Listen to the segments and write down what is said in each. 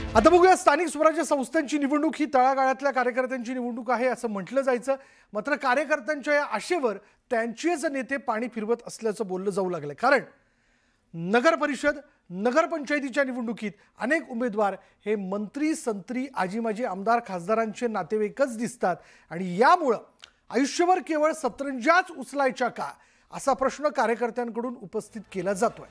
आता बघूया, स्थानिक स्वराज्य संस्थांची निवडणूक ही तळागाळातल्या कार्यकर्त्यांची निवडणूक आहे असं म्हटलं जायचं, मात्र कार्यकर्त्यांच्या या आशेवर त्यांचेच नेते पाणी फिरवत असल्याचं बोललं जाऊ लागलं। कारण नगर परिषद नगरपंचायतीच्या निवडणुकीत अनेक उमेदवार हे मंत्री संत्री आजीमाजी आमदार खासदारांचे नातेवाईकच दिसतात आणि यामुळे आयुष्यभर केवळ सतरंजाच उचलायच्या का असा प्रश्न कार्यकर्त्यांकडून उपस्थित केला जातोय।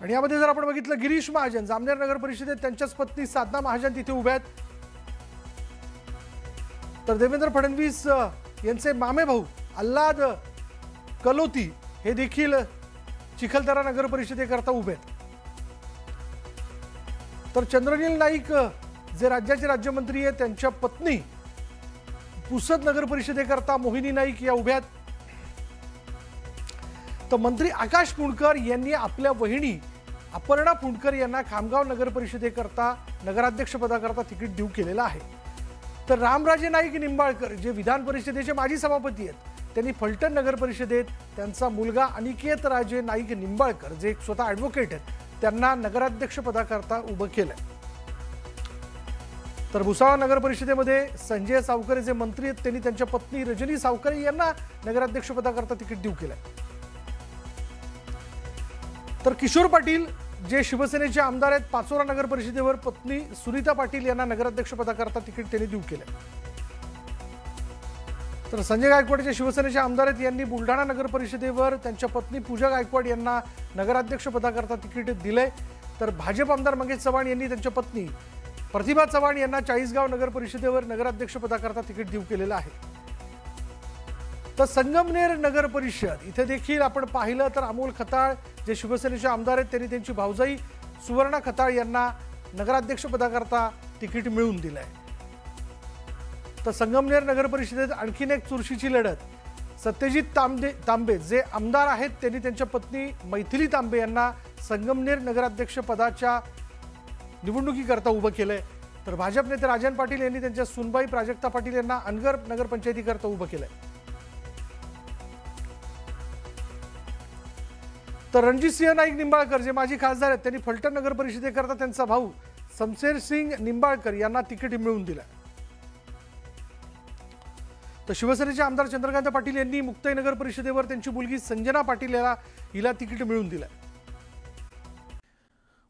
आणि यामध्ये जर आपण बघितलं, गिरीश महाजन जामनेर नगर परिषदेत त्यांच्याच पत्नी साधना महाजन तिथे उभ्या आहेत, तर देवेंद्र फडणवीस यांचे मामे भाऊ आल्हाद कलोती हे देखील चिखलदरा नगर परिषदेकरता उभे आहेत। तर चंद्रनील नाईक जे राज्याचे राज्यमंत्री आहेत त्यांच्या पत्नी पुसद नगर परिषदेकरता मोहिनी नाईक या उभ्या आहेत। तर मंत्री आकाश पुणकर यांनी आपल्या वहिनी अपर्णा पुणकर यांना खामगाव नगर परिषदेकरता नगराध्यक्ष पदाकरता तिकीट देऊ केलेलं आहे। तर रामराजे नाईक निंबाळकर जे विधान परिषदेचे माजी सभापती आहेत त्यांनी फलटण नगर परिषदेत त्यांचा मुलगा अनिकेत राजे नाईक निंबाळकर जे स्वतः ॲडव्होकेट आहेत त्यांना नगराध्यक्ष पदाकरता उभं केलंय। तर भुसावळ नगर परिषदेमध्ये संजय सावकरे जे मंत्री आहेत त्यांनी त्यांच्या पत्नी रजनी सावकरे यांना नगराध्यक्ष पदाकरता तिकीट देऊ केलंय। तर किशोर पाटील जे शिवसेनेचे आमदार आहेत पाचोरा नगर परिषदेवर पत्नी सुनीता पाटील यांना नगराध्यक्ष पदाकरता तिकीट त्यांनी देऊ केले। तर संजय गायकवाड जे शिवसेनेचे आमदार आहेत यांनी बुलढाणा नगर परिषदेवर त्यांच्या पत्नी पूजा गायकवाड यांना नगराध्यक्ष पदाकरता तिकीट दिले। तर भाजप आमदार मंगेश चव्हाण यांनी त्यांच्या पत्नी प्रतिभा चव्हाण यांना चाळीसगाव नगर परिषदेवर नगराध्यक्ष पदाकरता तिकीट देऊ केलेलं आहे। तर संगमनेर नगर परिषद इथे देखील आपण पाहिलं तर अमोल खताळ जे शिवसेनेचे आमदार आहेत त्यांनी त्यांची भाऊजाई सुवर्णा खताळ यांना नगराध्यक्ष पदाकरता तिकीट मिळवून दिलंय। तर संगमनेर नगर परिषदेत आणखीन एक चुरशीची लढत, सत्यजित तांबे जे आमदार आहेत त्यांनी त्यांच्या पत्नी मैथिली तांबे यांना संगमनेर नगराध्यक्ष पदाच्या निवडणुकीकरता उभं केलंय। तर भाजप नेते राजन पाटील यांनी त्यांच्या सुनबाई प्राजक्ता पाटील यांना अनगर नगरपंचायतीकरता उभं केलंय। तर रणजितसिंह नाईक निंबाळकर जे माजी खासदार आहेत त्यांनी फलटण नगर परिषदेकरता त्यांचा भाऊ समशेर सिंग निंबाळकर यांना तिकीट मिळवून दिलं। तर शिवसेनेचे आमदार चंद्रकांत पाटील यांनी मुक्ताई नगर परिषदेवर त्यांची मुलगी संजना पाटील हिला तिकीट मिळवून दिलं।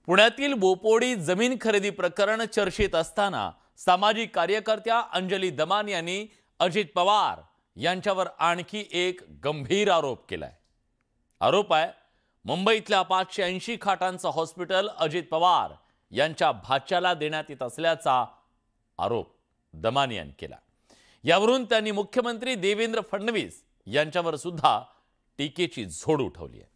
पुण्यातील बोपोडी जमीन खरेदी प्रकरण चर्चेत असताना सामाजिक कार्यकर्त्या अंजली दमान यांनी अजित पवार यांच्यावर आणखी एक गंभीर आरोप केलाय। आरोप आहे मुंबईतल्या 580 खाटांचं हॉस्पिटल अजित पवार यांच्या भाच्याला देण्यात येत असल्याचा आरोप दमानी यांनी केला। यावरून त्यांनी मुख्यमंत्री देवेंद्र फडणवीस यांच्यावर सुद्धा टीकेची झोड उठवली आहे।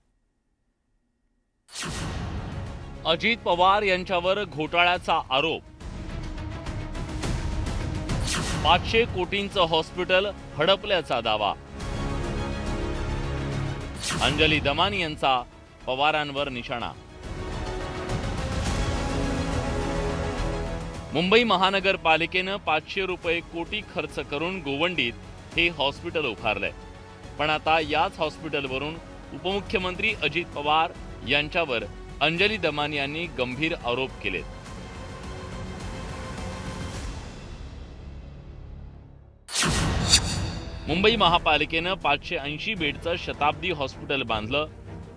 अजित पवार यांच्यावर घोटाळ्याचा आरोप, 500 कोटींचं हॉस्पिटल हडपल्याचा दावा, अंजली दमानी यांचा पवारांवर निशाणा। मुंबई महानगरपालिकेनं 500 रुपये कोटी खर्च करून गोवंडीत हे हॉस्पिटल उभारलंय, पण आता याच हॉस्पिटलवरून उपमुख्यमंत्री अजित पवार यांच्यावर अंजली दमानी यांनी गंभीर आरोप केलेत। मुंबई महापालिकेनं 580 बेडचं शताब्दी हॉस्पिटल बांधलं,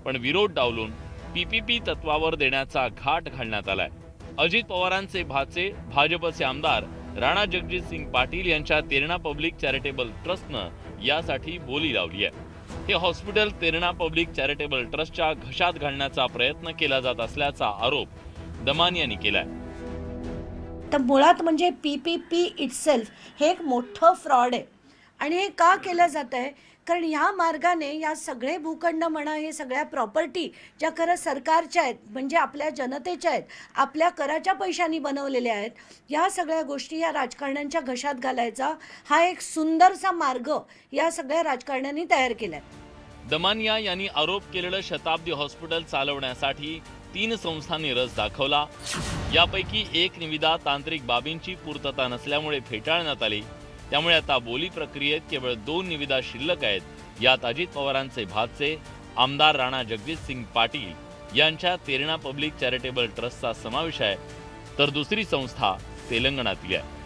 पण विरोध डावलून पीपीपी तत्वावर देण्याचा घाट घालण्यात आलाय। अजित पवारांचे भाचे भाजपचे आमदार राणा जगजितसिंग पाटील यांच्या तेरणा पब्लिक चॅरिटेबल ट्रस्टनं यासाठी बोली लावली आहे। हे हॉस्पिटल तेरणा पब्लिक चॅरिटेबल ट्रस्टच्या घशात घालण्याचा प्रयत्न केला जात असल्याचा आरोप दमानी यांनी केलाय। तर मुळात म्हणजे पीपीपी इटसेल्फ हे एक मोठं फ्रॉड आहे आणि हे का केलं जात आहे, कारण ह्या मार्गाने या सगळे भूखंड म्हणा, हे सगळ्या प्रॉपर्टी ज्या खरं सरकारच्या आहेत म्हणजे आपल्या जनतेच्या आहेत, आपल्या कराच्या पैशांनी बनवलेल्या आहेत, या सगळ्या गोष्टी या राजकारण्यांच्या घशात घालायचा हा एक सुंदरसा मार्ग या सगळ्या राजकारण्यांनी तयार केलाय। दमानिया यांनी आरोप केलेलं शताब्दी हॉस्पिटल चालवण्यासाठी 3 संस्थांनी रस दाखवला। यापैकी एक निविदा तांत्रिक बाबींची पूर्तता नसल्यामुळे फेटाळण्यात आली। त्यामुळे आता बोली प्रक्रियेत केवळ 2 निविदा शिल्लक आहेत। यात अजित पवारांचे भाचे आमदार राणा जगजितसिंग पाटील यांच्या तेरणा पब्लिक चॅरिटेबल ट्रस्टचा समावेश आहे, तर दुसरी संस्था तेलंगणातली आहे.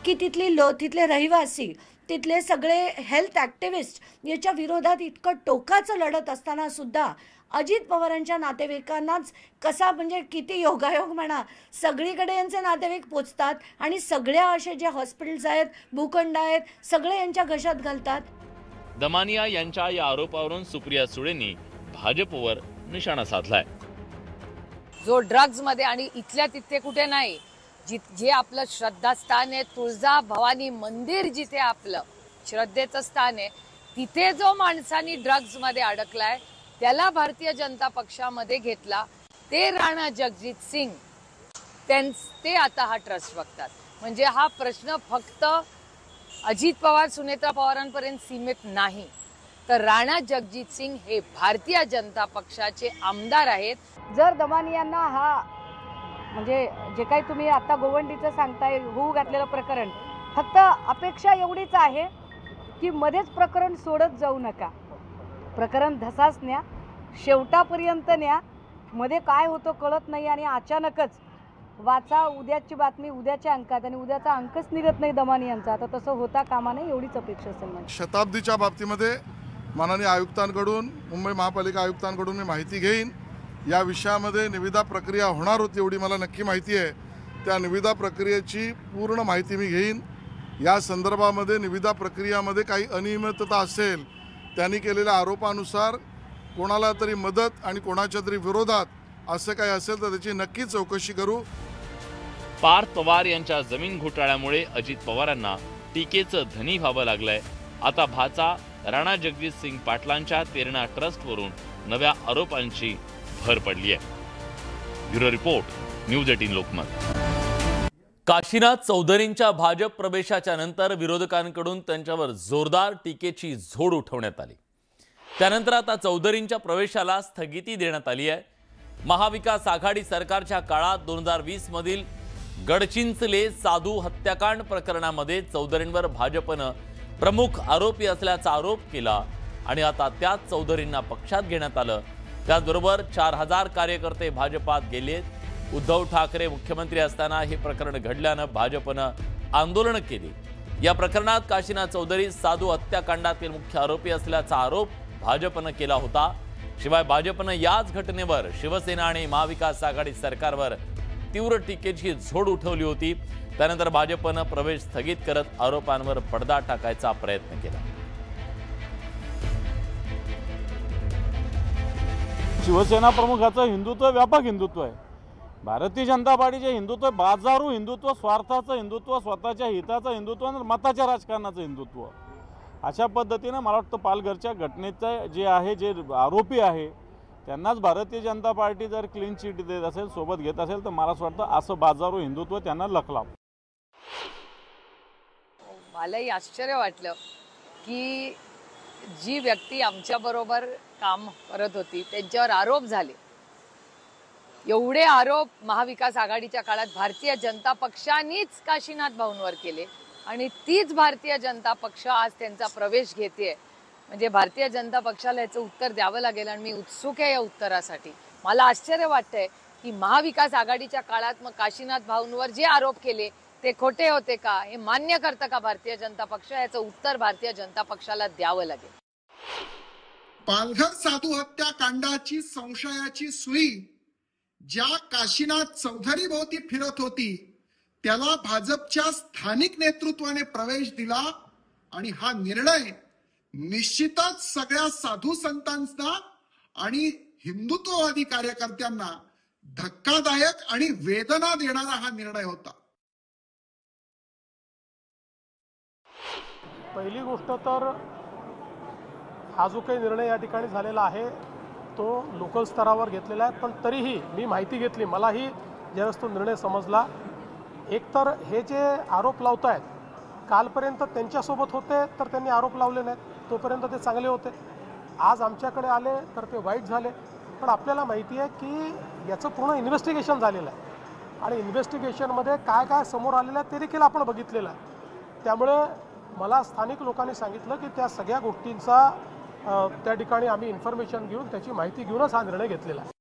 की तिथले रहिवासी, तिथले सगळे हेल्थ ॲक्टिव्हिस्ट याच्या विरोधात इतकं टोकाचं लढत असताना सुद्धा अजित पवारांच्या नातेवाईकांनाच कसा, म्हणजे किती योगायोग म्हणा, सगळीकडे यांचे नातेवाईक पोचतात आणि सगळ्या असे जे हॉस्पिटल्स आहेत, भूखंड आहेत, सगळे यांच्या घशात घालतात. दमानिया यांच्या या आरोपावरून सुप्रिया सुळेंनी भाजपवर निशाणा साधलाय. जो ड्रग्ज मध्ये आणि इथल्या तिथे कुठे नाही, जे आपलं श्रद्धास्थान आहे, तुळजा भवानी मंदिर जिथे आपलं श्रद्धेचं स्थान आहे, तिथे जो माणसांनी ड्रग्ज मध्ये अडकलाय त्याला भारतीय जनता पक्षामध्ये घेतला, ते राणा जगजित सिंग, ते आता हा ट्रस्ट बघतात. म्हणजे हा प्रश्न फक्त अजित पवार सुनेत्रा पवारांपर्यंत सीमित नाही, तर राणा जगजित सिंग हे भारतीय जनता पक्षाचे आमदार आहेत. जर दमानियांना हा म्हणजे जे काही तुम्ही आता गोवंडीचं सांगताय होऊ घातलेलं प्रकरण, फक्त अपेक्षा एवढीच आहे की मध्येच प्रकरण सोडत जाऊ नका, प्रकरण धसास न्या, शेवटापर्यंत न्या. मध्ये काय होतं कळत नाही आणि अचानकच वाचा उद्याची बातमी उद्याच्या अंकात आणि उद्याचा अंकच निघत नाही दमानियांचा. आता तसं होता कामा नये एवढीच अपेक्षा असेल. शताब्दीच्या बाबतीमध्ये माननीय आयुक्तांकडून, मुंबई महापालिका आयुक्तांकडून मी माहिती घेईन. या विषयामध्ये निविदा प्रक्रिया होणार होती एवढी मला नक्की माहिती आहे. त्या निविदा प्रक्रियेची पूर्ण माहिती मी घेईन. या संदर्भामध्ये निविदा प्रक्रियामध्ये काही अनियमितता असेल, त्यांनी केलेल्या आरोपानुसार कोणाला तरी मदत आणि कोणाच्या तरी विरोधात असं काही असेल तर त्याची नक्की चौकशी करू. पार्थ पवार यांच्या जमीन घोटाळ्यामुळे अजित पवारांना टीकेचं धनी व्हावं लागलंय. आता भाचा राणा जगजित सिंग पाटलांच्या तेरणा ट्रस्टवरून नव्या आरोपांची भर पडली आहे. Bureau report, news 18 Lokmat. Kashinath चौधरींच्या भाजप प्रवेशाच्या नंतर विरोधकांकडून त्यांच्यावर जोरदार टीकेची झोड उठवण्यात आली. त्यानंतर आता चौधरींच्या प्रवेशाला स्थगिती देण्यात आली आहे. महाविकास आघाडी सरकारच्या काळात 2020 मधील गडचिंचले साधू हत्याकांड प्रकरणामध्ये चौधरींवर भाजपनं प्रमुख आरोपी असल्याचा आरोप केला आणि आता त्याच चौधरींना पक्षात घेण्यात आलं. त्याचबरोबर 4000 कार्यकर्ते भाजपात गेलेत. उद्धव ठाकरे मुख्यमंत्री असताना हे प्रकरण घडल्यानं भाजपनं आंदोलन केली. या प्रकरणात काशीनाथ चौधरी साधू हत्याकांडातील मुख्य आरोपी असल्याचा आरोप भाजपनं केला होता. शिवाय भाजपनं याच घटनेवर शिवसेना आणि महाविकास आघाडी सरकारवर तीव्र टीकेची झोड उठवली होती. त्यानंतर भाजपनं प्रवेश स्थगित करत आरोपांवर पडदा टाकायचा प्रयत्न केला. शिवसेना प्रमुखाचं हिंदुत्व व्यापक हिंदुत्व आहे. भारतीय जनता पार्टीचे हिंदुत्व बाजारू हिंदुत्व, स्वार्थाचं हिंदुत्व, स्वतःच्या हिताचं हिंदुत्व आणि मताच्या राजकारणाचं हिंदुत्व. अशा पद्धतीनं मला वाटतं पालघरच्या घटनेचं जे आहे, जे आरोपी आहे त्यांनाच भारतीय जनता पार्टी जर क्लीन चिट देत असेल, सोबत घेत असेल, तर मला असं वाटतं असं बाजारू हिंदुत्व त्यांना लखलाव. मलाही आश्चर्य वाटलं की जी व्यक्ती आमच्याबरोबर काम करत होती त्यांच्यावर आरोप झाले. एवढे आरोप महाविकास आघाडीच्या काळात भारतीय जनता पक्षानेच काशीनाथ भाऊंवर केले आणि तीच भारतीय जनता पक्ष आज त्यांचा प्रवेश घेते. म्हणजे भारतीय जनता पक्षाला याचं उत्तर द्यावं लागेल आणि मी उत्सुक आहे या उत्तरासाठी. मला आश्चर्य वाटतंय की महाविकास आघाडीच्या काळात मग काशीनाथ भाऊंवर जे आरोप केले ते खोटे होते का, हे मान्य करतं का भारतीय जनता पक्ष, याचं उत्तर भारतीय जनता पक्षाला द्यावं लागेल. पालघर साधू हत्याकांडाची संशयाची सुई ज्या काशीनाथ चौधरी भोवती फिरत होती त्याला भाजपच्या स्थानिक नेतृत्वाने प्रवेश दिला आणि हा निर्णय निश्चितच सगळ्या साधू संतांना आणि हिंदुत्ववादी कार्यकर्त्यांना धक्कादायक आणि वेदना देणारा हा निर्णय होता. पहिली गोष्ट तर हा जो काही निर्णय या ठिकाणी झालेला आहे तो लोकल स्तरावर घेतलेला आहे, पण तरीही मी माहिती घेतली, मलाही ज्यावेळेस तो निर्णय समजला, एकतर हे जे आरोप लावत आहेत कालपर्यंत त्यांच्यासोबत होते तर त्यांनी आरोप लावले नाहीत, तोपर्यंत ते चांगले होते. आज आमच्याकडे आले तर ते वाईट झाले. पण आपल्याला माहिती आहे की याचं पूर्ण इन्व्हेस्टिगेशन झालेलं आहे आणि इन्व्हेस्टिगेशनमध्ये काय काय समोर आलेलं आहे ते देखील आपण बघितलेलं आहे. त्यामुळे मला स्थानिक लोकांनी सांगितलं की त्या सगळ्या गोष्टींचा त्या ठिकाणी आम्ही इन्फॉर्मेशन घेऊन त्याची माहिती घेऊनच हा निर्णय घेतलेला आहे.